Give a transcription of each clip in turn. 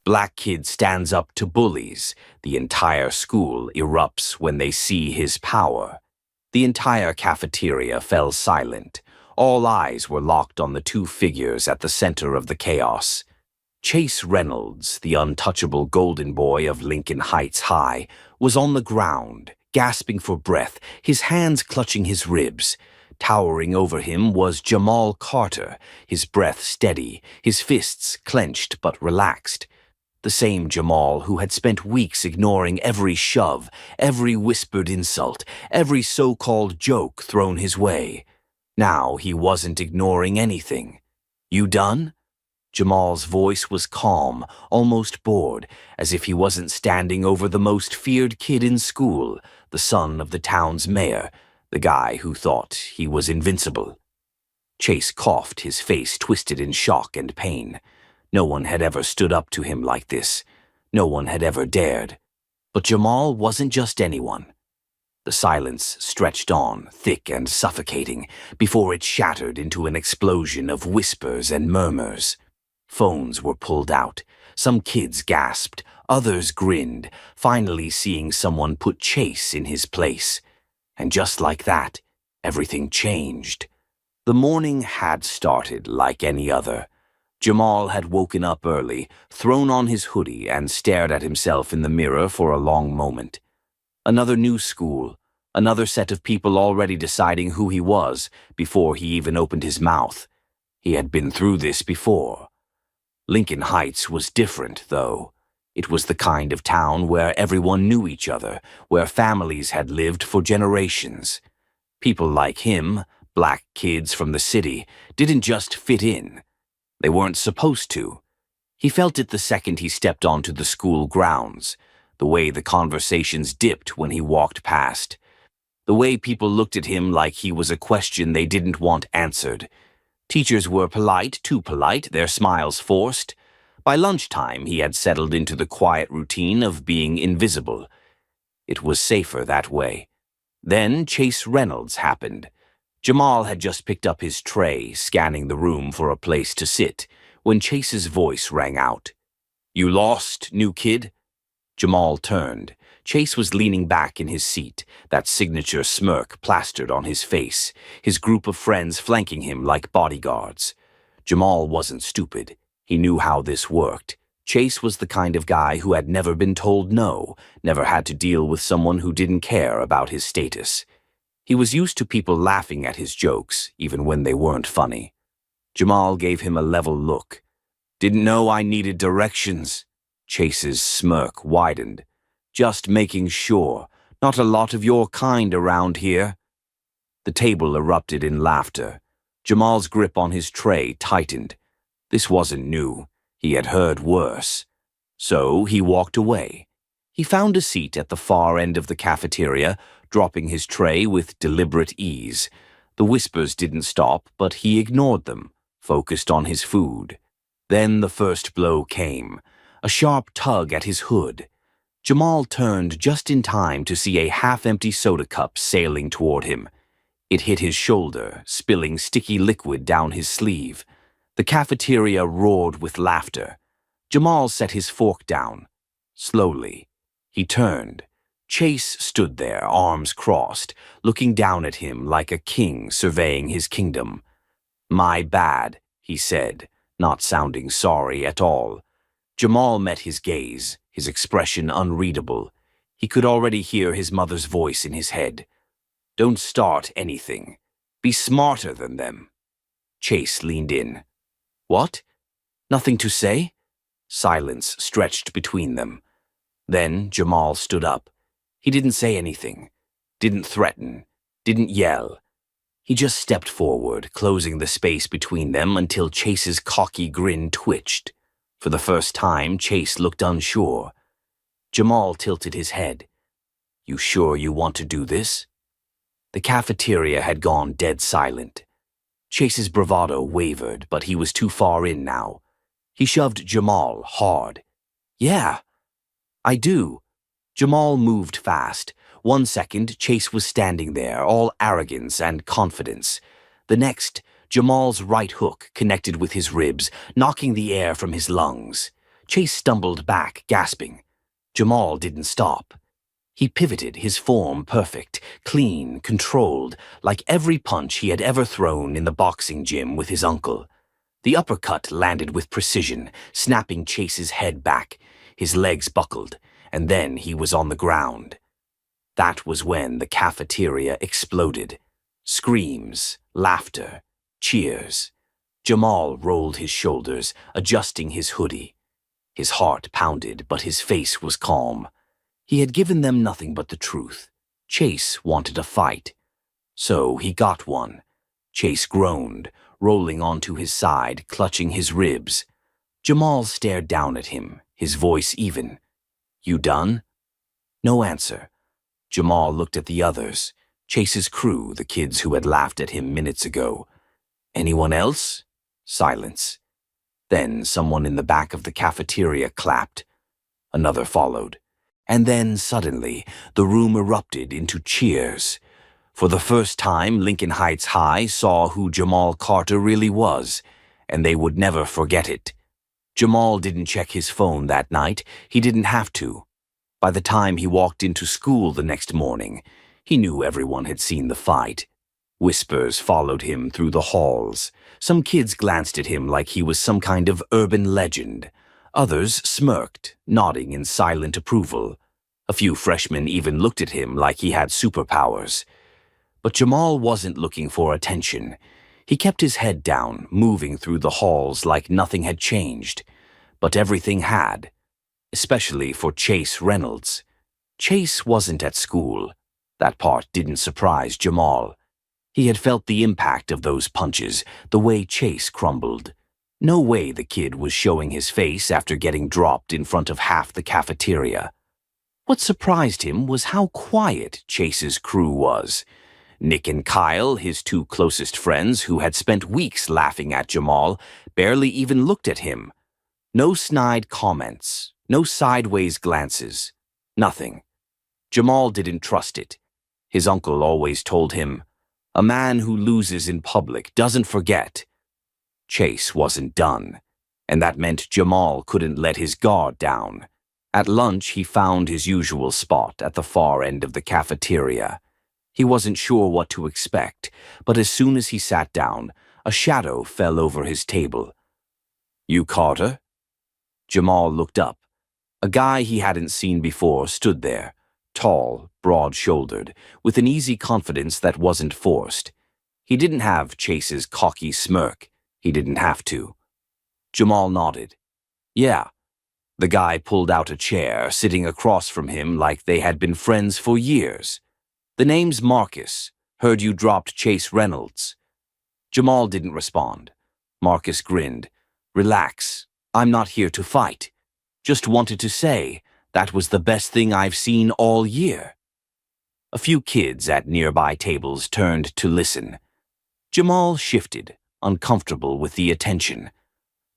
Black kid stands up to bullies. The entire school erupts when they see his power. The entire cafeteria fell silent. All eyes were locked on the two figures at the center of the chaos. Chase Reynolds, the untouchable golden boy of Lincoln Heights High, was on the ground, gasping for breath, his hands clutching his ribs. Towering over him was Jamal Carter, his breath steady, his fists clenched but relaxed. The same Jamal who had spent weeks ignoring every shove, every whispered insult, every so-called joke thrown his way. Now he wasn't ignoring anything. "You done?" Jamal's voice was calm, almost bored, as if he wasn't standing over the most feared kid in school, the son of the town's mayor, the guy who thought he was invincible. Chase coughed, his face twisted in shock and pain. No one had ever stood up to him like this. No one had ever dared. But Jamal wasn't just anyone. The silence stretched on, thick and suffocating, before it shattered into an explosion of whispers and murmurs. Phones were pulled out. Some kids gasped, others grinned, finally seeing someone put Chase in his place. And just like that, everything changed. The morning had started like any other. Jamal had woken up early, thrown on his hoodie, and stared at himself in the mirror for a long moment. Another new school, another set of people already deciding who he was before he even opened his mouth. He had been through this before. Lincoln Heights was different, though. It was the kind of town where everyone knew each other, where families had lived for generations. People like him, black kids from the city, didn't just fit in. They weren't supposed to. He felt it the second he stepped onto the school grounds, the way the conversations dipped when he walked past, the way people looked at him like he was a question they didn't want answered. Teachers were polite, too polite, their smiles forced. By lunchtime, he had settled into the quiet routine of being invisible. It was safer that way. Then Chase Reynolds happened. Jamal had just picked up his tray, scanning the room for a place to sit, when Chase's voice rang out. "You lost, new kid?" Jamal turned. Chase was leaning back in his seat, that signature smirk plastered on his face, his group of friends flanking him like bodyguards. Jamal wasn't stupid. He knew how this worked. Chase was the kind of guy who had never been told no, never had to deal with someone who didn't care about his status. He was used to people laughing at his jokes, even when they weren't funny. Jamal gave him a level look. "Didn't know I needed directions." Chase's smirk widened. "Just making sure. Not a lot of your kind around here." The table erupted in laughter. Jamal's grip on his tray tightened. This wasn't new. He had heard worse. So he walked away. He found a seat at the far end of the cafeteria, dropping his tray with deliberate ease. The whispers didn't stop, but he ignored them, focused on his food. Then the first blow came, a sharp tug at his hood. Jamal turned just in time to see a half-empty soda cup sailing toward him. It hit his shoulder, spilling sticky liquid down his sleeve. The cafeteria roared with laughter. Jamal set his fork down. Slowly, he turned. Chase stood there, arms crossed, looking down at him like a king surveying his kingdom. "My bad," he said, not sounding sorry at all. Jamal met his gaze, his expression unreadable. He could already hear his mother's voice in his head. "Don't start anything. Be smarter than them." Chase leaned in. "What? Nothing to say?" Silence stretched between them. Then Jamal stood up. He didn't say anything, didn't threaten, didn't yell. He just stepped forward, closing the space between them until Chase's cocky grin twitched. For the first time, Chase looked unsure. Jamal tilted his head. "You sure you want to do this?" The cafeteria had gone dead silent. Chase's bravado wavered, but he was too far in now. He shoved Jamal hard. "Yeah, I do." Jamal moved fast. 1 second, Chase was standing there, all arrogance and confidence. The next, Jamal's right hook connected with his ribs, knocking the air from his lungs. Chase stumbled back, gasping. Jamal didn't stop. He pivoted, his form perfect, clean, controlled, like every punch he had ever thrown in the boxing gym with his uncle. The uppercut landed with precision, snapping Chase's head back. His legs buckled, and then he was on the ground. That was when the cafeteria exploded. Screams, laughter, cheers. Jamal rolled his shoulders, adjusting his hoodie. His heart pounded, but his face was calm. He had given them nothing but the truth. Chase wanted a fight. So he got one. Chase groaned, rolling onto his side, clutching his ribs. Jamal stared down at him, his voice even. "You done?" No answer. Jamal looked at the others, Chase's crew, the kids who had laughed at him minutes ago. "Anyone else?" Silence. Then someone in the back of the cafeteria clapped. Another followed. And then, suddenly, the room erupted into cheers. For the first time, Lincoln Heights High saw who Jamal Carter really was, and they would never forget it. Jamal didn't check his phone that night. He didn't have to. By the time he walked into school the next morning, he knew everyone had seen the fight. Whispers followed him through the halls. Some kids glanced at him like he was some kind of urban legend. Others smirked, nodding in silent approval. A few freshmen even looked at him like he had superpowers. But Jamal wasn't looking for attention. He kept his head down, moving through the halls like nothing had changed. But everything had. Especially for Chase Reynolds. Chase wasn't at school. That part didn't surprise Jamal. He had felt the impact of those punches, the way Chase crumbled. No way the kid was showing his face after getting dropped in front of half the cafeteria. What surprised him was how quiet Chase's crew was. Nick and Kyle, his two closest friends who had spent weeks laughing at Jamal, barely even looked at him. No snide comments, no sideways glances, nothing. Jamal didn't trust it. His uncle always told him, "A man who loses in public doesn't forget." Chase wasn't done, and that meant Jamal couldn't let his guard down. At lunch, he found his usual spot at the far end of the cafeteria. He wasn't sure what to expect, but as soon as he sat down, a shadow fell over his table. "You Carter?" Jamal looked up. A guy he hadn't seen before stood there, tall, broad-shouldered, with an easy confidence that wasn't forced. He didn't have Chase's cocky smirk. He didn't have to. Jamal nodded. "Yeah." The guy pulled out a chair, sitting across from him like they had been friends for years. "The name's Marcus. Heard you dropped Chase Reynolds." Jamal didn't respond. Marcus grinned. "Relax. I'm not here to fight. Just wanted to say that was the best thing I've seen all year." A few kids at nearby tables turned to listen. Jamal shifted, uncomfortable with the attention.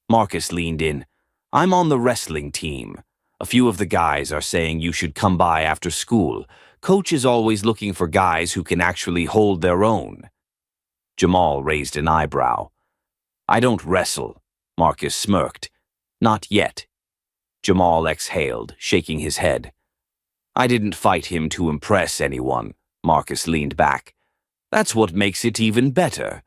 Marcus leaned in. "I'm on the wrestling team. A few of the guys are saying you should come by after school. Coach is always looking for guys who can actually hold their own." Jamal raised an eyebrow. "I don't wrestle," Marcus smirked. "Not yet." Jamal exhaled, shaking his head. "I didn't fight him to impress anyone," Marcus leaned back. "That's what makes it even better.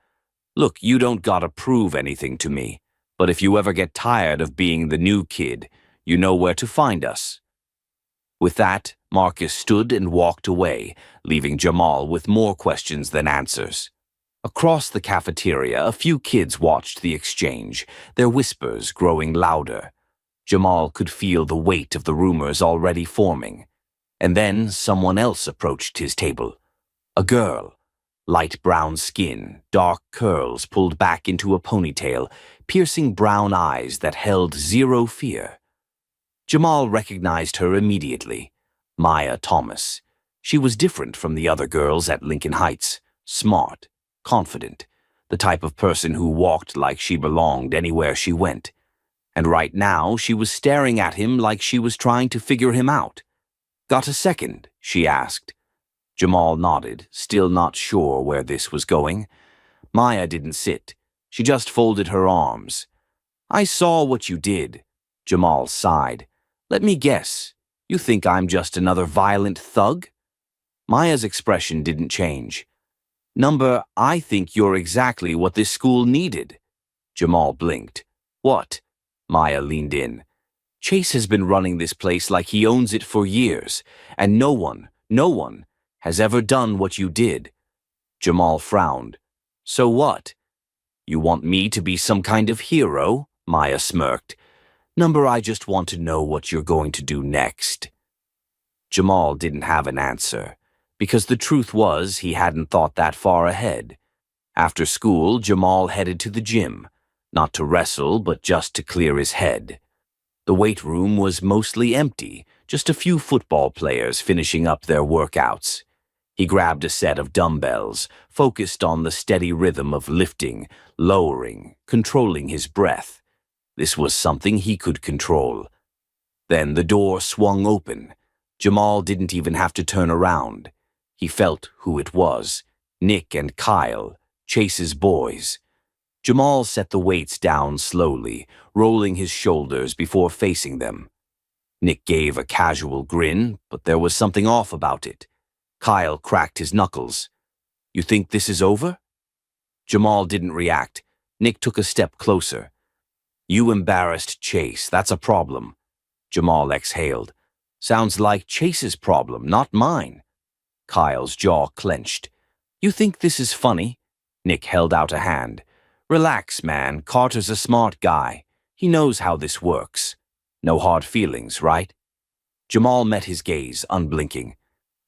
Look, you don't gotta prove anything to me, but if you ever get tired of being the new kid, you know where to find us." With that, Marcus stood and walked away, leaving Jamal with more questions than answers. Across the cafeteria, a few kids watched the exchange, their whispers growing louder. Jamal could feel the weight of the rumors already forming. And then someone else approached his table. A girl. Light brown skin, dark curls pulled back into a ponytail, piercing brown eyes that held zero fear. Jamal recognized her immediately. Maya Thomas. She was different from the other girls at Lincoln Heights. Smart, confident, the type of person who walked like she belonged anywhere she went. And right now, she was staring at him like she was trying to figure him out. "Got a second?" she asked. Jamal nodded, still not sure where this was going. Maya didn't sit. She just folded her arms. "I saw what you did. Jamal sighed. Let me guess. You think I'm just another violent thug? Maya's expression didn't change. Number, I think you're exactly what this school needed. Jamal blinked. What? Maya leaned in. Chase has been running this place like he owns it for years, and no one, has ever done what you did. Jamal frowned. So what? You want me to be some kind of hero? Maya smirked. Number, I just want to know what you're going to do next. Jamal didn't have an answer, because the truth was he hadn't thought that far ahead. After school, Jamal headed to the gym, not to wrestle, but just to clear his head. The weight room was mostly empty, just a few football players finishing up their workouts. He grabbed a set of dumbbells, focused on the steady rhythm of lifting, lowering, controlling his breath. This was something he could control. Then the door swung open. Jamal didn't even have to turn around. He felt who it was. Nick and Kyle, Chase's boys. Jamal set the weights down slowly, rolling his shoulders before facing them. Nick gave a casual grin, but there was something off about it. Kyle cracked his knuckles. You think this is over? Jamal didn't react. Nick took a step closer. You embarrassed Chase, that's a problem. Jamal exhaled. Sounds like Chase's problem, not mine. Kyle's jaw clenched. You think this is funny? Nick held out a hand. Relax, man. Carter's a smart guy. He knows how this works. No hard feelings, right? Jamal met his gaze, unblinking.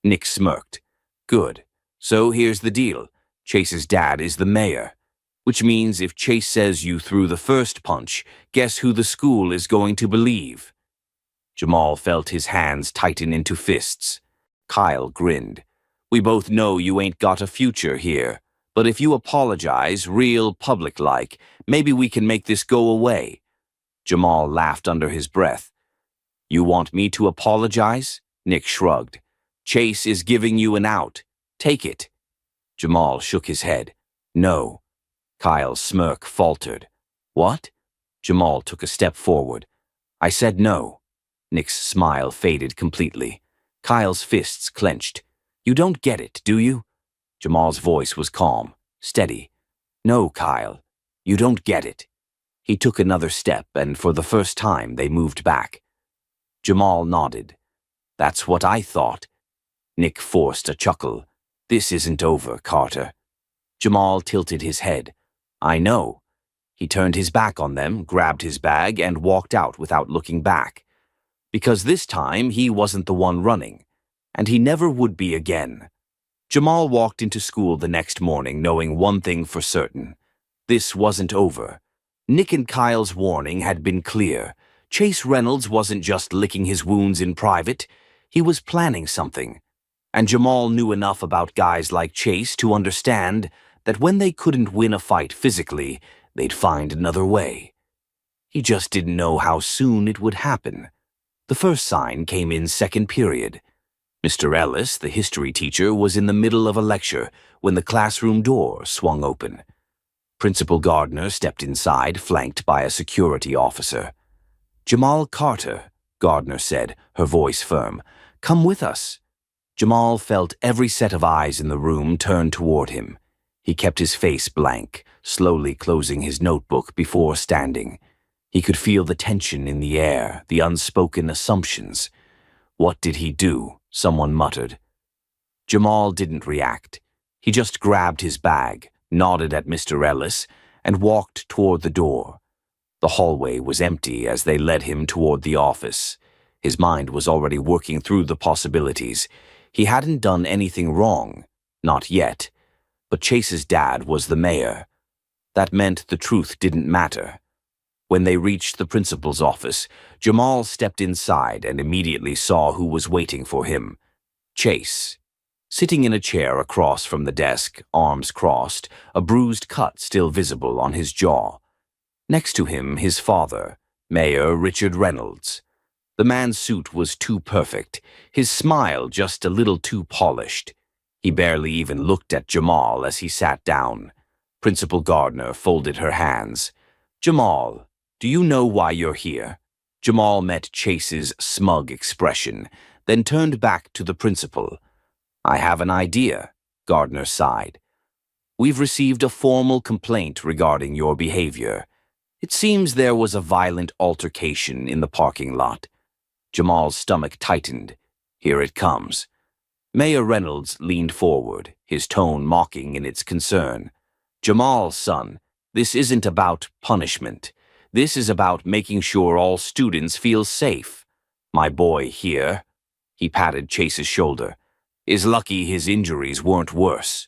Nick smirked. Good. So here's the deal. Chase's dad is the mayor. Which means if Chase says you threw the first punch, guess who the school is going to believe? Jamal felt his hands tighten into fists. Kyle grinned. We both know you ain't got a future here. But if you apologize, real public-like, maybe we can make this go away. Jamal laughed under his breath. You want me to apologize? Nick shrugged. Chase is giving you an out. Take it. Jamal shook his head. No. Kyle's smirk faltered. What? Jamal took a step forward. I said no. Nick's smile faded completely. Kyle's fists clenched. You don't get it, do you? Jamal's voice was calm, steady. No, Kyle, you don't get it. He took another step, and for the first time they moved back. Jamal nodded. That's what I thought. Nick forced a chuckle. This isn't over, Carter. Jamal tilted his head. I know. He turned his back on them, grabbed his bag, and walked out without looking back. Because this time he wasn't the one running, and he never would be again. Jamal walked into school the next morning knowing one thing for certain. This wasn't over. Nick and Kyle's warning had been clear. Chase Reynolds wasn't just licking his wounds in private. He was planning something. And Jamal knew enough about guys like Chase to understand that when they couldn't win a fight physically, they'd find another way. He just didn't know how soon it would happen. The first sign came in second period. Mr. Ellis, the history teacher, was in the middle of a lecture when the classroom door swung open. Principal Gardner stepped inside, flanked by a security officer. Jamal Carter, Gardner said, her voice firm. Come with us. Jamal felt every set of eyes in the room turn toward him. He kept his face blank, slowly closing his notebook before standing. He could feel the tension in the air, the unspoken assumptions. What did he do? Someone muttered. Jamal didn't react. He just grabbed his bag, nodded at Mr. Ellis, and walked toward the door. The hallway was empty as they led him toward the office. His mind was already working through the possibilities. He hadn't done anything wrong, not yet. But Chase's dad was the mayor. That meant the truth didn't matter. When they reached the principal's office, Jamal stepped inside and immediately saw who was waiting for him. Chase. Sitting in a chair across from the desk, arms crossed, a bruised cut still visible on his jaw. Next to him, his father, Mayor Richard Reynolds. The man's suit was too perfect, his smile just a little too polished. He barely even looked at Jamal as he sat down. Principal Gardner folded her hands. Jamal, do you know why you're here? Jamal met Chase's smug expression, then turned back to the principal. "I have an idea," Gardner sighed. "We've received a formal complaint regarding your behavior. It seems there was a violent altercation in the parking lot." Jamal's stomach tightened. "Here it comes." Mayor Reynolds leaned forward, his tone mocking in its concern. "Jamal, son, this isn't about punishment. This is about making sure all students feel safe. My boy here," he patted Chase's shoulder, "is lucky his injuries weren't worse."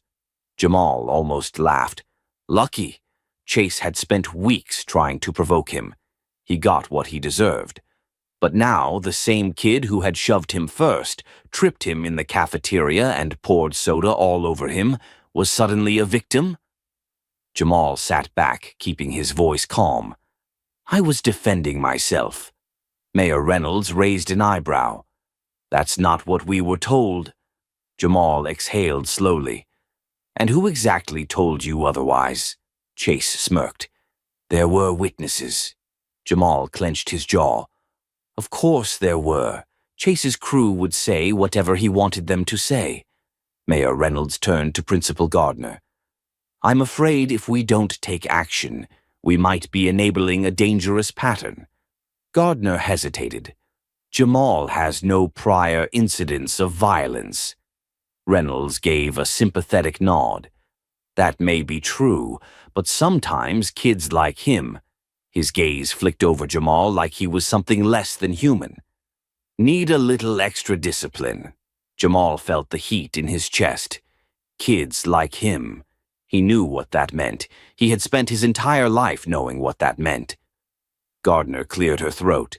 Jamal almost laughed. Lucky? Chase had spent weeks trying to provoke him. He got what he deserved. But now the same kid who had shoved him first, tripped him in the cafeteria and poured soda all over him, was suddenly a victim? Jamal sat back, keeping his voice calm. "I was defending myself." Mayor Reynolds raised an eyebrow. "That's not what we were told." Jamal exhaled slowly. "And who exactly told you otherwise?" Chase smirked. "There were witnesses." Jamal clenched his jaw. "Of course there were. Chase's crew would say whatever he wanted them to say." Mayor Reynolds turned to Principal Gardner. "I'm afraid if we don't take action, we might be enabling a dangerous pattern." Gardner hesitated. "Jamal has no prior incidents of violence." Reynolds gave a sympathetic nod. "That may be true, but sometimes kids like him—" His gaze flicked over Jamal like he was something less than human. "Need a little extra discipline." Jamal felt the heat in his chest. Kids like him. He knew what that meant. He had spent his entire life knowing what that meant. Gardner cleared her throat.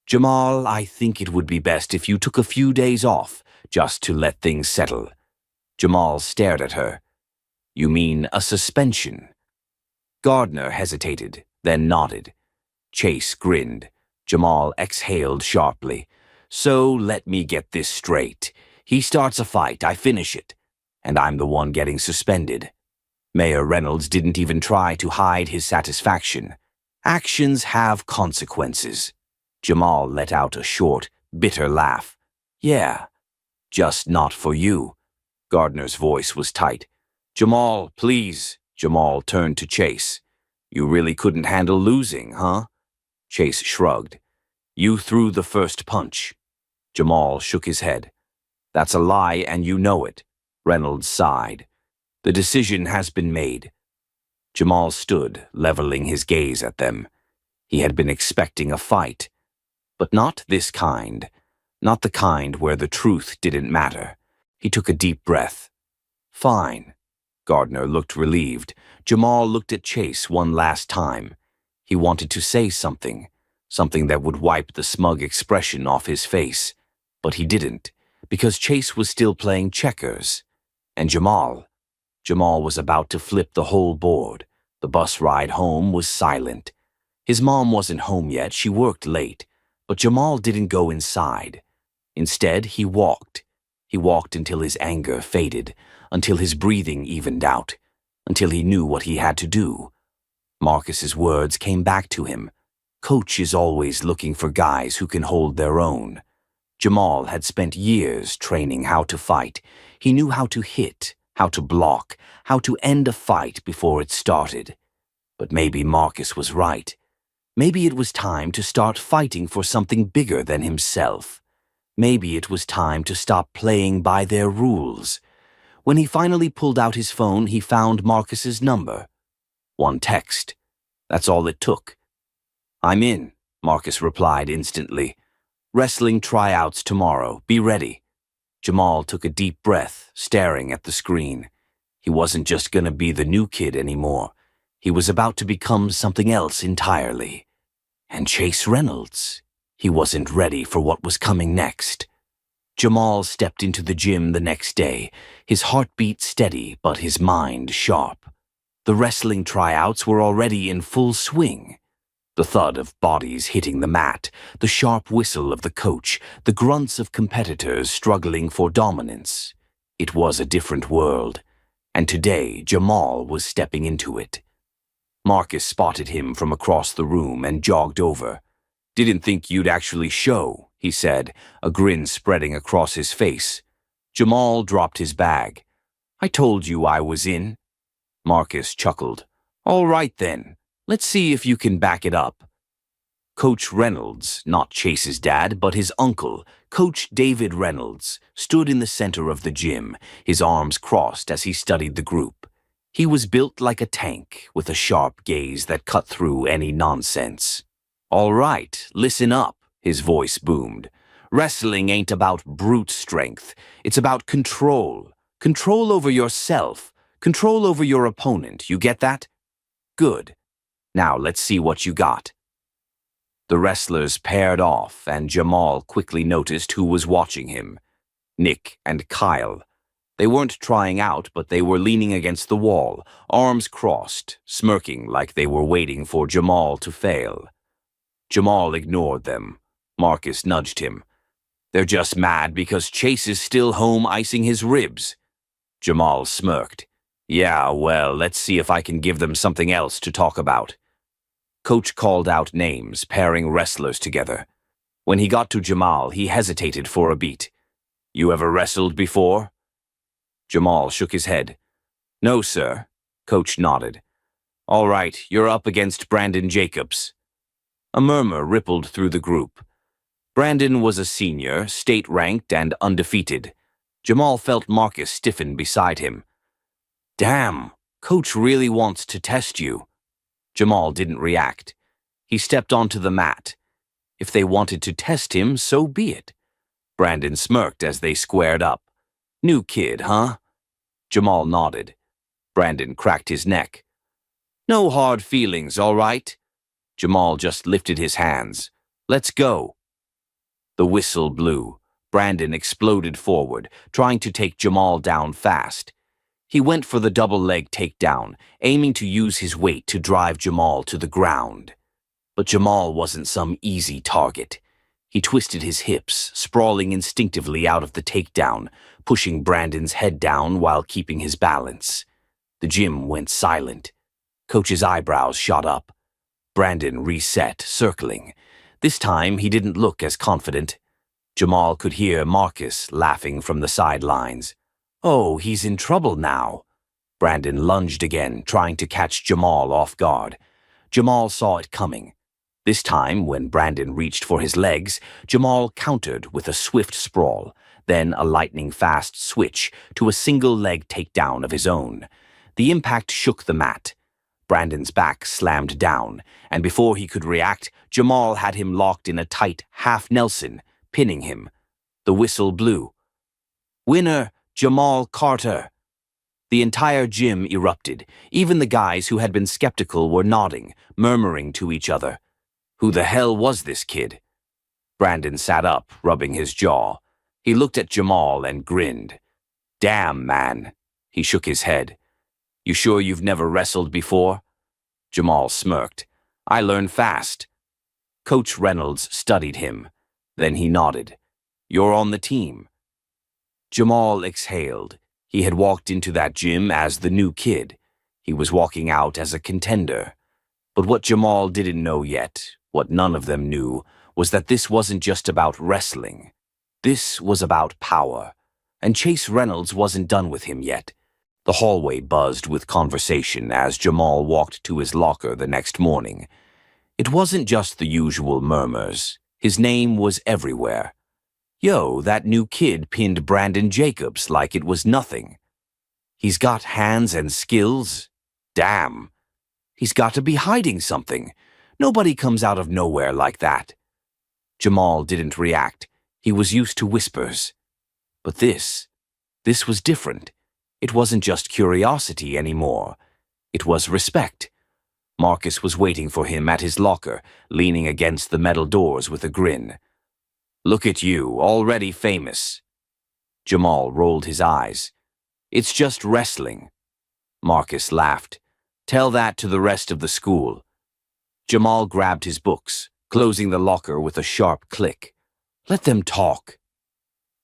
"Jamal, I think it would be best if you took a few days off, just to let things settle." Jamal stared at her. "You mean a suspension?" Gardner hesitated, then nodded. Chase grinned. Jamal exhaled sharply. "So let me get this straight. He starts a fight, I finish it, and I'm the one getting suspended." Mayor Reynolds didn't even try to hide his satisfaction. "Actions have consequences." Jamal let out a short, bitter laugh. "Yeah, just not for you." Gardner's voice was tight. "Jamal, please." Jamal turned to Chase. "You really couldn't handle losing, huh?" Chase shrugged. "You threw the first punch." Jamal shook his head. "That's a lie, and you know it." Reynolds sighed. "The decision has been made." Jamal stood, leveling his gaze at them. He had been expecting a fight. But not this kind. Not the kind where the truth didn't matter. He took a deep breath. "Fine." Gardner looked relieved. Jamal looked at Chase one last time. He wanted to say something, something that would wipe the smug expression off his face. But he didn't, because Chase was still playing checkers. And Jamal was about to flip the whole board. The bus ride home was silent. His mom wasn't home yet, she worked late. But Jamal didn't go inside. Instead, he walked. He walked until his anger faded, until his breathing evened out, until he knew what he had to do. Marcus's words came back to him. Coach is always looking for guys who can hold their own. Jamal had spent years training how to fight. He knew how to hit, how to block, how to end a fight before it started. But maybe Marcus was right. Maybe it was time to start fighting for something bigger than himself. Maybe it was time to stop playing by their rules. When he finally pulled out his phone, he found Marcus's number. One text. That's all it took. "I'm in," Marcus replied instantly. "Wrestling tryouts tomorrow. Be ready." Jamal took a deep breath, staring at the screen. He wasn't just going to be the new kid anymore. He was about to become something else entirely. And Chase Reynolds. He wasn't ready for what was coming next. Jamal stepped into the gym the next day, his heartbeat steady but his mind sharp. The wrestling tryouts were already in full swing. The thud of bodies hitting the mat, the sharp whistle of the coach, the grunts of competitors struggling for dominance. It was a different world, and today Jamal was stepping into it. Marcus spotted him from across the room and jogged over. Didn't think you'd actually show, he said, a grin spreading across his face. Jamal dropped his bag. I told you I was in. Marcus chuckled. All right then, let's see if you can back it up. Coach Reynolds, not Chase's dad, but his uncle, Coach David Reynolds, stood in the center of the gym, his arms crossed as he studied the group. He was built like a tank, with a sharp gaze that cut through any nonsense. All right, listen up, his voice boomed. Wrestling ain't about brute strength. It's about control. Control over yourself. Control over your opponent. You get that? Good. Now let's see what you got. The wrestlers paired off, and Jamal quickly noticed who was watching him. Nick and Kyle. They weren't trying out, but they were leaning against the wall, arms crossed, smirking like they were waiting for Jamal to fail. Jamal ignored them. Marcus nudged him. They're just mad because Chase is still home icing his ribs. Jamal smirked. Yeah, well, let's see if I can give them something else to talk about. Coach called out names, pairing wrestlers together. When he got to Jamal, he hesitated for a beat. You ever wrestled before? Jamal shook his head. No, sir. Coach nodded. All right, you're up against Brandon Jacobs. A murmur rippled through the group. Brandon was a senior, state-ranked and undefeated. Jamal felt Marcus stiffen beside him. Damn, Coach really wants to test you. Jamal didn't react. He stepped onto the mat. If they wanted to test him, so be it. Brandon smirked as they squared up. New kid, huh? Jamal nodded. Brandon cracked his neck. No hard feelings, all right? Jamal just lifted his hands. Let's go. The whistle blew. Brandon exploded forward, trying to take Jamal down fast. He went for the double-leg takedown, aiming to use his weight to drive Jamal to the ground. But Jamal wasn't some easy target. He twisted his hips, sprawling instinctively out of the takedown, pushing Brandon's head down while keeping his balance. The gym went silent. Coach's eyebrows shot up. Brandon reset, circling. This time, he didn't look as confident. Jamal could hear Marcus laughing from the sidelines. Oh, he's in trouble now. Brandon lunged again, trying to catch Jamal off guard. Jamal saw it coming. This time, when Brandon reached for his legs, Jamal countered with a swift sprawl, then a lightning-fast switch to a single-leg takedown of his own. The impact shook the mat. Brandon's back slammed down, and before he could react, Jamal had him locked in a tight half-Nelson, pinning him. The whistle blew. Winner, Jamal Carter. The entire gym erupted. Even the guys who had been skeptical were nodding, murmuring to each other. Who the hell was this kid? Brandon sat up, rubbing his jaw. He looked at Jamal and grinned. Damn, man. He shook his head. You sure you've never wrestled before? Jamal smirked. I learn fast. Coach Reynolds studied him. Then he nodded. You're on the team. Jamal exhaled. He had walked into that gym as the new kid. He was walking out as a contender. But what Jamal didn't know yet, what none of them knew, was that this wasn't just about wrestling. This was about power. And Chase Reynolds wasn't done with him yet. The hallway buzzed with conversation as Jamal walked to his locker the next morning. It wasn't just the usual murmurs. His name was everywhere. Yo, that new kid pinned Brandon Jacobs like it was nothing. He's got hands and skills. Damn. He's got to be hiding something. Nobody comes out of nowhere like that. Jamal didn't react. He was used to whispers. But this was different. It wasn't just curiosity anymore. It was respect. Marcus was waiting for him at his locker, leaning against the metal doors with a grin. Look at you, already famous. Jamal rolled his eyes. It's just wrestling. Marcus laughed. Tell that to the rest of the school. Jamal grabbed his books, closing the locker with a sharp click. Let them talk.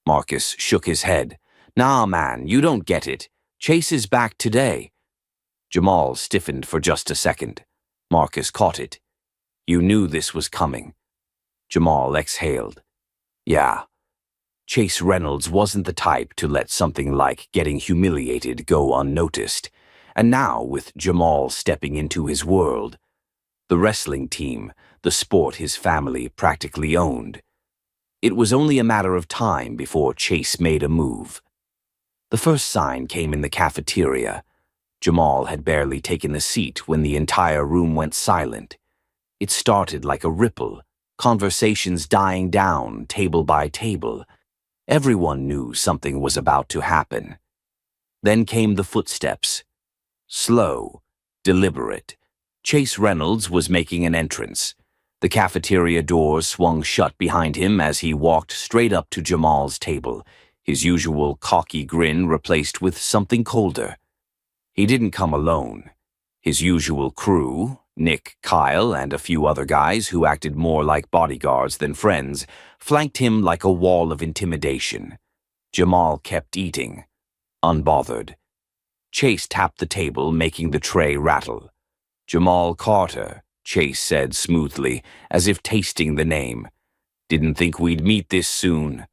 Marcus shook his head. Nah, man, you don't get it. Chase is back today. Jamal stiffened for just a second. Marcus caught it. You knew this was coming. Jamal exhaled. Yeah, Chase Reynolds wasn't the type to let something like getting humiliated go unnoticed. And now, with Jamal stepping into his world, the wrestling team, the sport his family practically owned, it was only a matter of time before Chase made a move. The first sign came in the cafeteria. Jamal had barely taken a seat when the entire room went silent. It started like a ripple, conversations dying down table by table. Everyone knew something was about to happen. Then came the footsteps. Slow, deliberate. Chase Reynolds was making an entrance. The cafeteria doors swung shut behind him as he walked straight up to Jamal's table, his usual cocky grin replaced with something colder. He didn't come alone. His usual crew, Nick, Kyle, and a few other guys who acted more like bodyguards than friends, flanked him like a wall of intimidation. Jamal kept eating, unbothered. Chase tapped the table, making the tray rattle. Jamal Carter, Chase said smoothly, as if tasting the name. Didn't think we'd meet this soon.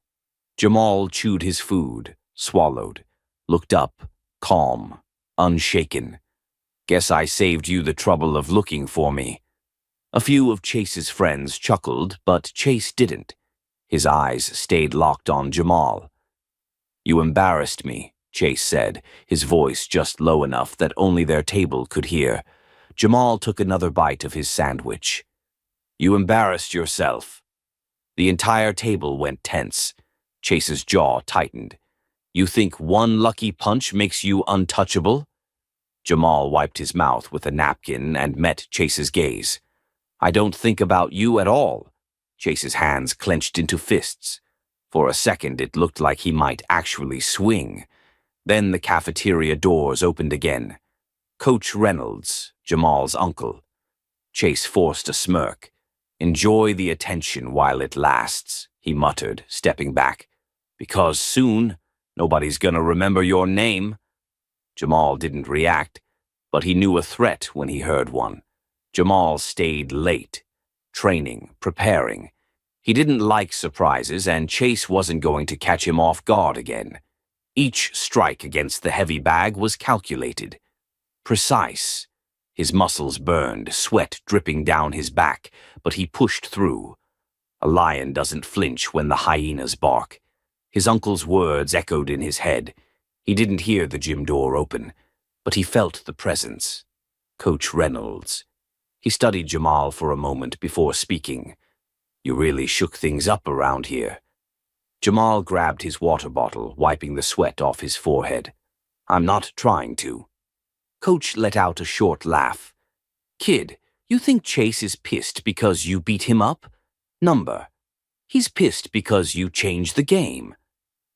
Jamal chewed his food, swallowed, looked up, calm, unshaken. Guess I saved you the trouble of looking for me. A few of Chase's friends chuckled, but Chase didn't. His eyes stayed locked on Jamal. You embarrassed me, Chase said, his voice just low enough that only their table could hear. Jamal took another bite of his sandwich. You embarrassed yourself. The entire table went tense. Chase's jaw tightened. You think one lucky punch makes you untouchable? Jamal wiped his mouth with a napkin and met Chase's gaze. I don't think about you at all. Chase's hands clenched into fists. For a second, it looked like he might actually swing. Then the cafeteria doors opened again. Coach Reynolds, Jamal's uncle. Chase forced a smirk. Enjoy the attention while it lasts, he muttered, stepping back. Because soon, nobody's gonna remember your name. Jamal didn't react, but he knew a threat when he heard one. Jamal stayed late, training, preparing. He didn't like surprises, and Chase wasn't going to catch him off guard again. Each strike against the heavy bag was calculated, precise. His muscles burned, sweat dripping down his back, but he pushed through. A lion doesn't flinch when the hyenas bark. His uncle's words echoed in his head. He didn't hear the gym door open, but he felt the presence. Coach Reynolds. He studied Jamal for a moment before speaking. You really shook things up around here. Jamal grabbed his water bottle, wiping the sweat off his forehead. I'm not trying to. Coach let out a short laugh. Kid, you think Chase is pissed because you beat him up? Number. He's pissed because you changed the game.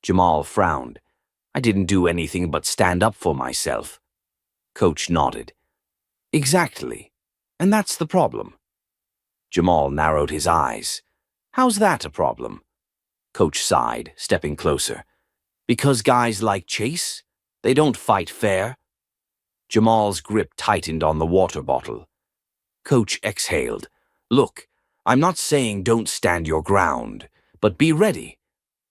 Jamal frowned. I didn't do anything but stand up for myself. Coach nodded. Exactly. And that's the problem. Jamal narrowed his eyes. How's that a problem? Coach sighed, stepping closer. Because guys like Chase, they don't fight fair. Jamal's grip tightened on the water bottle. Coach exhaled. Look, I'm not saying don't stand your ground, but be ready.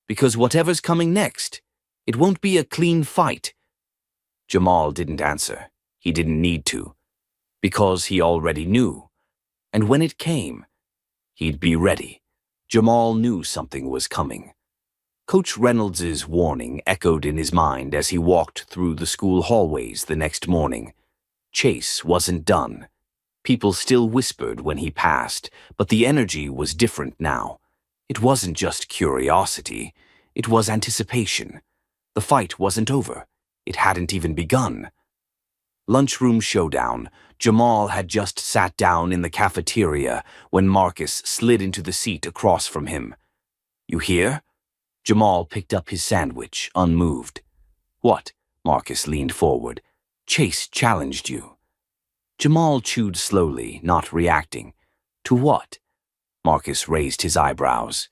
Because whatever's coming next, it won't be a clean fight. Jamal didn't answer. He didn't need to. Because he already knew. And when it came, he'd be ready. Jamal knew something was coming. Coach Reynolds's warning echoed in his mind as he walked through the school hallways the next morning. Chase wasn't done. People still whispered when he passed, but the energy was different now. It wasn't just curiosity. It was anticipation. The fight wasn't over. It hadn't even begun. Lunchroom showdown. Jamal had just sat down in the cafeteria when Marcus slid into the seat across from him. You hear? Jamal picked up his sandwich, unmoved. What? Marcus leaned forward. Chase challenged you. Jamal chewed slowly, not reacting. To what? Marcus raised his eyebrows.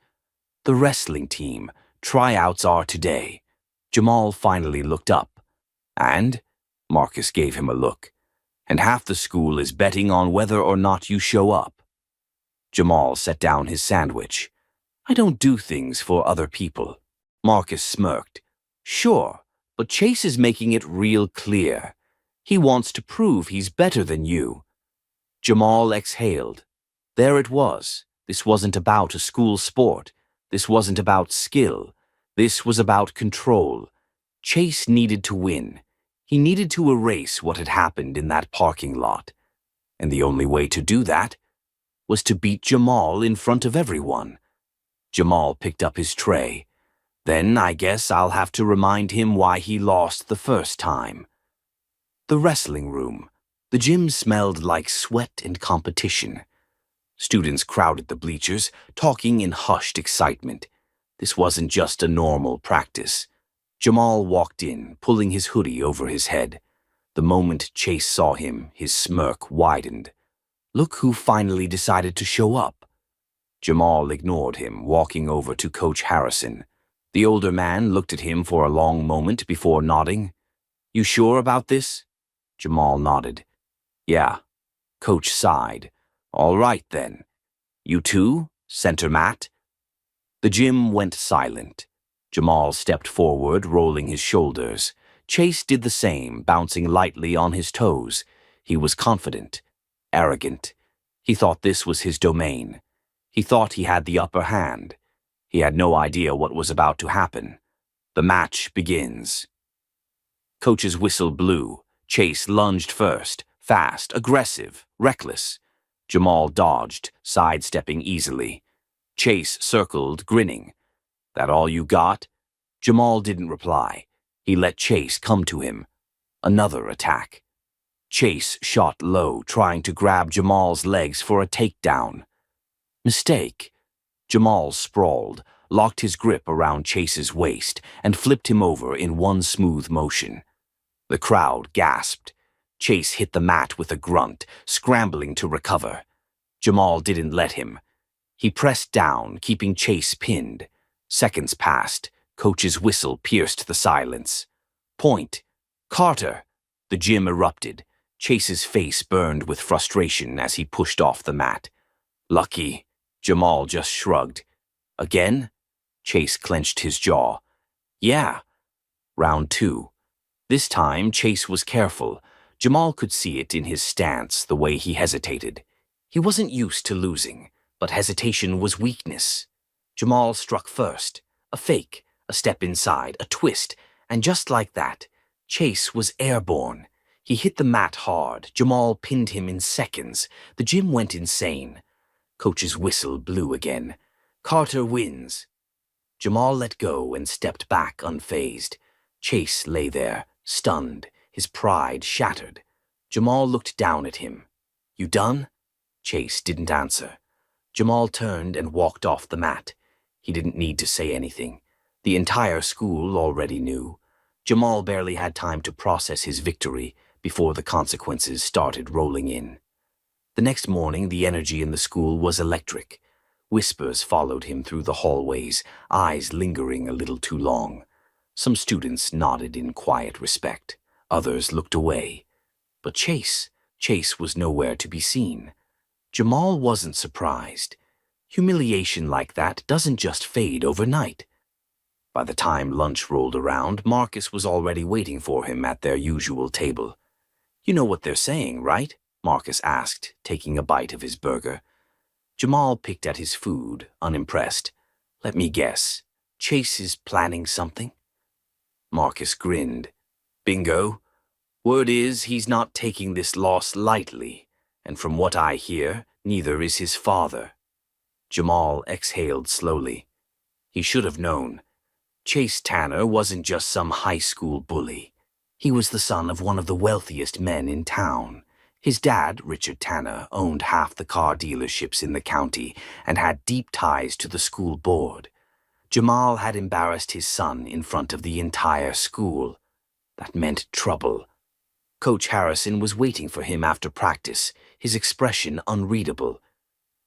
The wrestling team. Tryouts are today. Jamal finally looked up. And? Marcus gave him a look. And half the school is betting on whether or not you show up. Jamal set down his sandwich. I don't do things for other people. Marcus smirked. Sure, but Chase is making it real clear. He wants to prove he's better than you. Jamal exhaled. There it was. This wasn't about a school sport. This wasn't about skill. This was about control. Chase needed to win. He needed to erase what had happened in that parking lot. And the only way to do that was to beat Jamal in front of everyone. Jamal picked up his tray. Then I guess I'll have to remind him why he lost the first time. The wrestling room. The gym smelled like sweat and competition. Students crowded the bleachers, talking in hushed excitement. This wasn't just a normal practice. Jamal walked in, pulling his hoodie over his head. The moment Chase saw him, his smirk widened. Look who finally decided to show up. Jamal ignored him, walking over to Coach Harrison. The older man looked at him for a long moment before nodding. You sure about this? Jamal nodded. Yeah. Coach sighed. All right, then. You too, Center Matt? The gym went silent. Jamal stepped forward, rolling his shoulders. Chase did the same, bouncing lightly on his toes. He was confident, arrogant. He thought this was his domain. He thought he had the upper hand. He had no idea what was about to happen. The match begins. Coach's whistle blew. Chase lunged first, fast, aggressive, reckless. Jamal dodged, sidestepping easily. Chase circled, grinning. That all you got? Jamal didn't reply. He let Chase come to him. Another attack. Chase shot low, trying to grab Jamal's legs for a takedown. Mistake. Jamal sprawled, locked his grip around Chase's waist, and flipped him over in one smooth motion. The crowd gasped. Chase hit the mat with a grunt, scrambling to recover. Jamal didn't let him. He pressed down, keeping Chase pinned. Seconds passed. Coach's whistle pierced the silence. Point. Carter. The gym erupted. Chase's face burned with frustration as he pushed off the mat. Lucky. Jamal just shrugged. Again? Chase clenched his jaw. Yeah. Round 2. This time, Chase was careful. Jamal could see it in his stance, the way he hesitated. He wasn't used to losing, but hesitation was weakness. Jamal struck first. A fake, a step inside, a twist, and just like that, Chase was airborne. He hit the mat hard. Jamal pinned him in seconds. The gym went insane. Coach's whistle blew again. Carter wins. Jamal let go and stepped back unfazed. Chase lay there, stunned, his pride shattered. Jamal looked down at him. You done? Chase didn't answer. Jamal turned and walked off the mat. He didn't need to say anything. The entire school already knew. Jamal barely had time to process his victory before the consequences started rolling in. The next morning, the energy in the school was electric. Whispers followed him through the hallways, eyes lingering a little too long. Some students nodded in quiet respect. Others looked away. But Chase was nowhere to be seen. Jamal wasn't surprised. Humiliation like that doesn't just fade overnight. By the time lunch rolled around, Marcus was already waiting for him at their usual table. You know what they're saying, right? Marcus asked, taking a bite of his burger. Jamal picked at his food, unimpressed. Let me guess. Chase is planning something? Marcus grinned. Bingo. Word is he's not taking this loss lightly, and from what I hear, neither is his father. Jamal exhaled slowly. He should have known. Chase Tanner wasn't just some high school bully. He was the son of one of the wealthiest men in town. His dad, Richard Tanner, owned half the car dealerships in the county and had deep ties to the school board. Jamal had embarrassed his son in front of the entire school. That meant trouble. Coach Harrison was waiting for him after practice, his expression unreadable.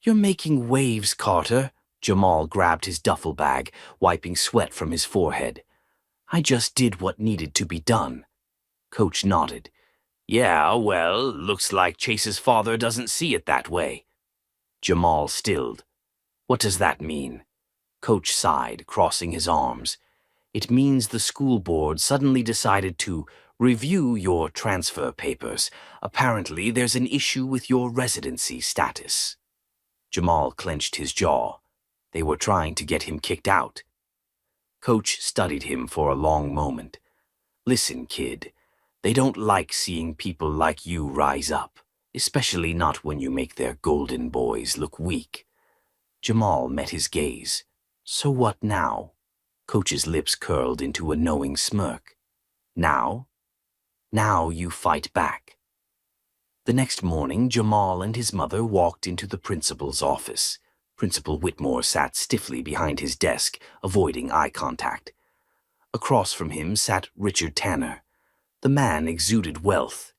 You're making waves, Carter. Jamal grabbed his duffel bag, wiping sweat from his forehead. I just did what needed to be done. Coach nodded. Yeah, well, looks like Chase's father doesn't see it that way. Jamal stilled. What does that mean? Coach sighed, crossing his arms. It means the school board suddenly decided to review your transfer papers. Apparently, there's an issue with your residency status. Jamal clenched his jaw. They were trying to get him kicked out. Coach studied him for a long moment. Listen, kid, they don't like seeing people like you rise up, especially not when you make their golden boys look weak. Jamal met his gaze. So what now? Coach's lips curled into a knowing smirk. Now? Now you fight back. The next morning, Jamal and his mother walked into the principal's office. Principal Whitmore sat stiffly behind his desk, avoiding eye contact. Across from him sat Richard Tanner. The man exuded wealth.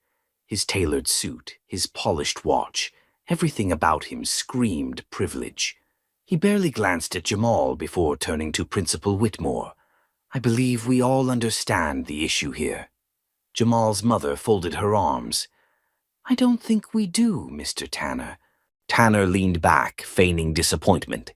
His tailored suit, his polished watch, everything about him screamed privilege. He barely glanced at Jamal before turning to Principal Whitmore. I believe we all understand the issue here. Jamal's mother folded her arms. I don't think we do, Mr. Tanner. Tanner leaned back, feigning disappointment.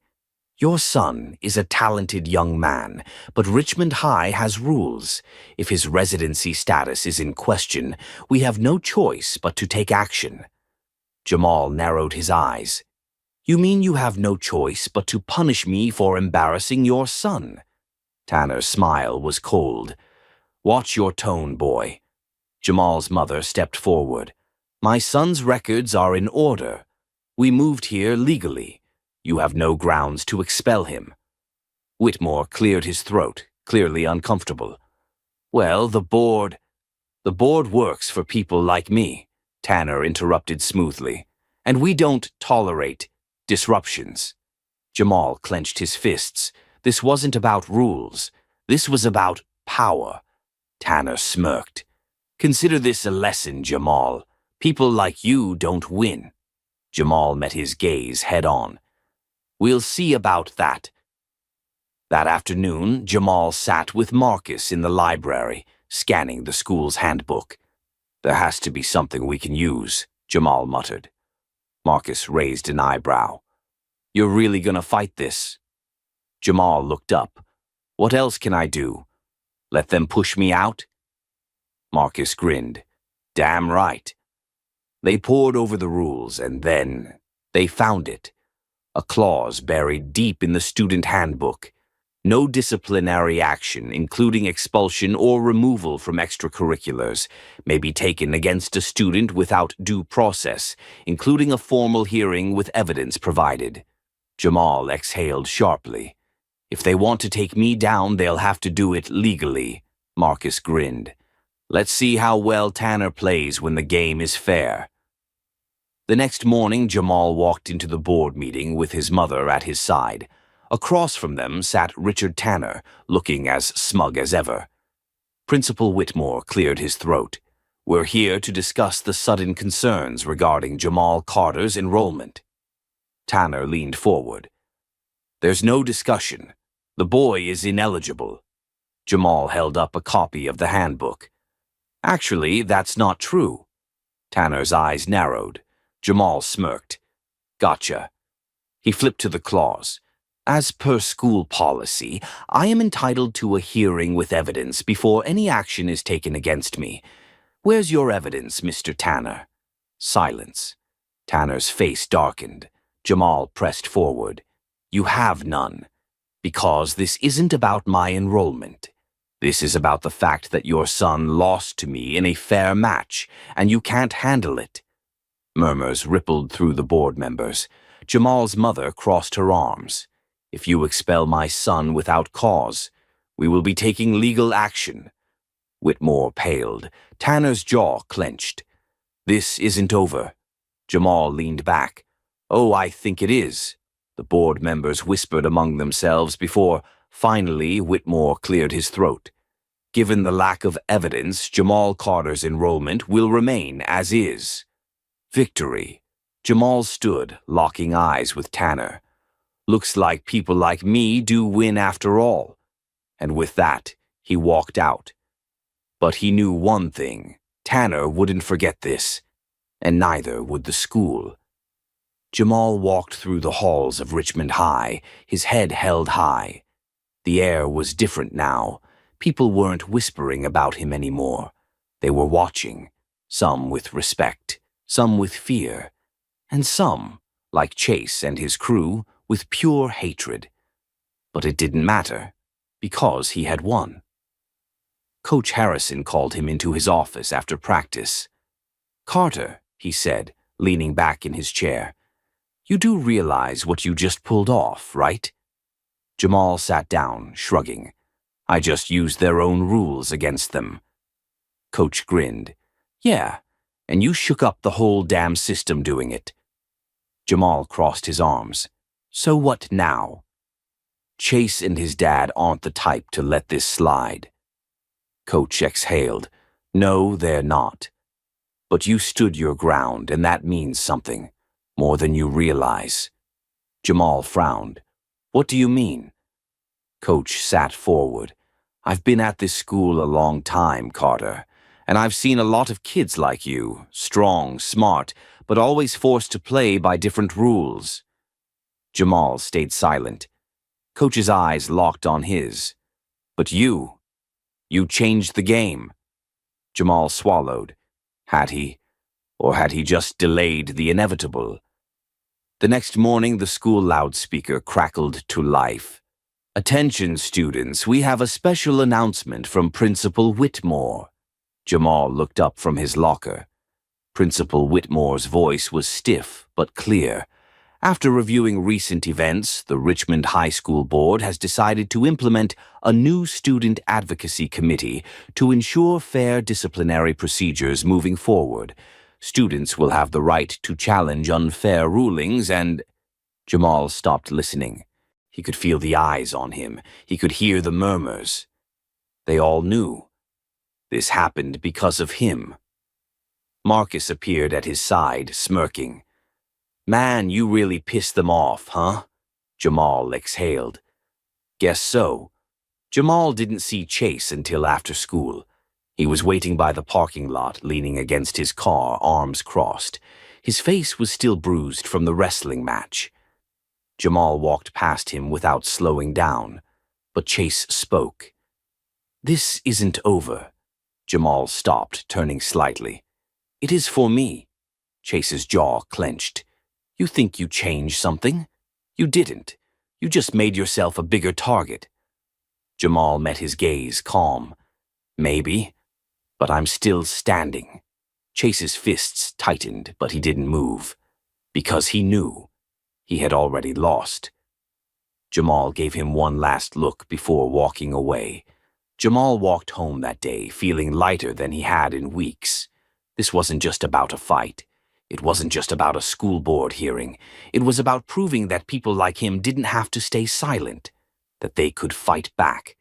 Your son is a talented young man, but Richmond High has rules. If his residency status is in question, we have no choice but to take action. Jamal narrowed his eyes. You mean you have no choice but to punish me for embarrassing your son? Tanner's smile was cold. Watch your tone, boy. Jamal's mother stepped forward. My son's records are in order. We moved here legally. You have no grounds to expel him. Whitmore cleared his throat, clearly uncomfortable. Well, the board works for people like me, Tanner interrupted smoothly, and we don't tolerate disruptions. Jamal clenched his fists. This wasn't about rules. This was about power. Tanner smirked. Consider this a lesson, Jamal. People like you don't win. Jamal met his gaze head-on. We'll see about that. That afternoon, Jamal sat with Marcus in the library, scanning the school's handbook. There has to be something we can use, Jamal muttered. Marcus raised an eyebrow. You're really gonna fight this? Jamal looked up. What else can I do? Let them push me out? Marcus grinned. Damn right. They pored over the rules, and then they found it. A clause buried deep in the student handbook. No disciplinary action, including expulsion or removal from extracurriculars, may be taken against a student without due process, including a formal hearing with evidence provided. Jamal exhaled sharply. If they want to take me down, they'll have to do it legally, Marcus grinned. Let's see how well Tanner plays when the game is fair. The next morning, Jamal walked into the board meeting with his mother at his side. Across from them sat Richard Tanner, looking as smug as ever. Principal Whitmore cleared his throat. We're here to discuss the sudden concerns regarding Jamal Carter's enrollment. Tanner leaned forward. There's no discussion. The boy is ineligible. Jamal held up a copy of the handbook. Actually, that's not true. Tanner's eyes narrowed. Jamal smirked. Gotcha. He flipped to the clause. As per school policy, I am entitled to a hearing with evidence before any action is taken against me. Where's your evidence, Mr. Tanner? Silence. Tanner's face darkened. Jamal pressed forward. You have none. Because this isn't about my enrollment. This is about the fact that your son lost to me in a fair match, and you can't handle it. Murmurs rippled through the board members. Jamal's mother crossed her arms. If you expel my son without cause, we will be taking legal action. Whitmore paled. Tanner's jaw clenched. This isn't over. Jamal leaned back. Oh, I think it is. The board members whispered among themselves before, finally, Whitmore cleared his throat. Given the lack of evidence, Jamal Carter's enrollment will remain as is. Victory. Jamal stood, locking eyes with Tanner. Looks like people like me do win after all. And with that, he walked out. But he knew one thing. Tanner wouldn't forget this. And neither would the school. Jamal walked through the halls of Richmond High, his head held high. The air was different now. People weren't whispering about him anymore. They were watching, some with respect, some with fear, and some, like Chase and his crew, with pure hatred. But it didn't matter, because he had won. Coach Harrison called him into his office after practice. "Carter," he said, leaning back in his chair, "you do realize what you just pulled off, right?" Jamal sat down, shrugging. "I just used their own rules against them." Coach grinned. "Yeah, and you shook up the whole damn system doing it." Jamal crossed his arms. "So what now?" "Chase and his dad aren't the type to let this slide." Coach exhaled. "No, they're not. But you stood your ground, and that means something, more than you realize." Jamal frowned. "What do you mean?" Coach sat forward. "I've been at this school a long time, Carter, and I've seen a lot of kids like you, strong, smart, but always forced to play by different rules." Jamal stayed silent. Coach's eyes locked on his. "But you changed the game." Jamal swallowed. Had he? Or had he just delayed the inevitable? The next morning, the school loudspeaker crackled to life. "Attention, students, we have a special announcement from Principal Whitmore." Jamal looked up from his locker. Principal Whitmore's voice was stiff but clear. "After reviewing recent events, the Richmond High School Board has decided to implement a new student advocacy committee to ensure fair disciplinary procedures moving forward. Students will have the right to challenge unfair rulings and—" Jamal stopped listening. He could feel the eyes on him. He could hear the murmurs. They all knew. This happened because of him. Marcus appeared at his side, smirking. "Man, you really pissed them off, huh?" Jamal exhaled. "Guess so." Jamal didn't see Chase until after school. He was waiting by the parking lot, leaning against his car, arms crossed. His face was still bruised from the wrestling match. Jamal walked past him without slowing down, but Chase spoke. "This isn't over." Jamal stopped, turning slightly. "It is for me." Chase's jaw clenched. "You think you changed something? You didn't. You just made yourself a bigger target." Jamal met his gaze, calm. "Maybe, but I'm still standing." Chase's fists tightened, but he didn't move. Because he knew. He had already lost. Jamal gave him one last look before walking away. Jamal walked home that day, feeling lighter than he had in weeks. This wasn't just about a fight. It wasn't just about a school board hearing. It was about proving that people like him didn't have to stay silent, that they could fight back,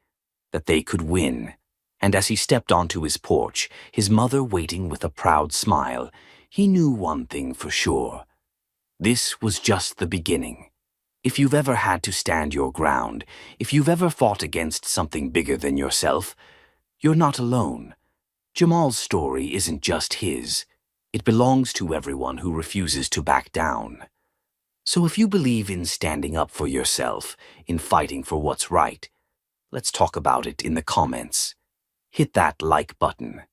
that they could win. And as he stepped onto his porch, his mother waiting with a proud smile, he knew one thing for sure. This was just the beginning. If you've ever had to stand your ground, if you've ever fought against something bigger than yourself, you're not alone. Jamal's story isn't just his. It belongs to everyone who refuses to back down. So if you believe in standing up for yourself, in fighting for what's right, let's talk about it in the comments. Hit that like button.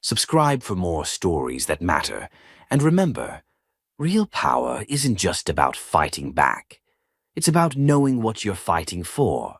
Subscribe for more stories that matter. And remember, real power isn't just about fighting back. It's about knowing what you're fighting for.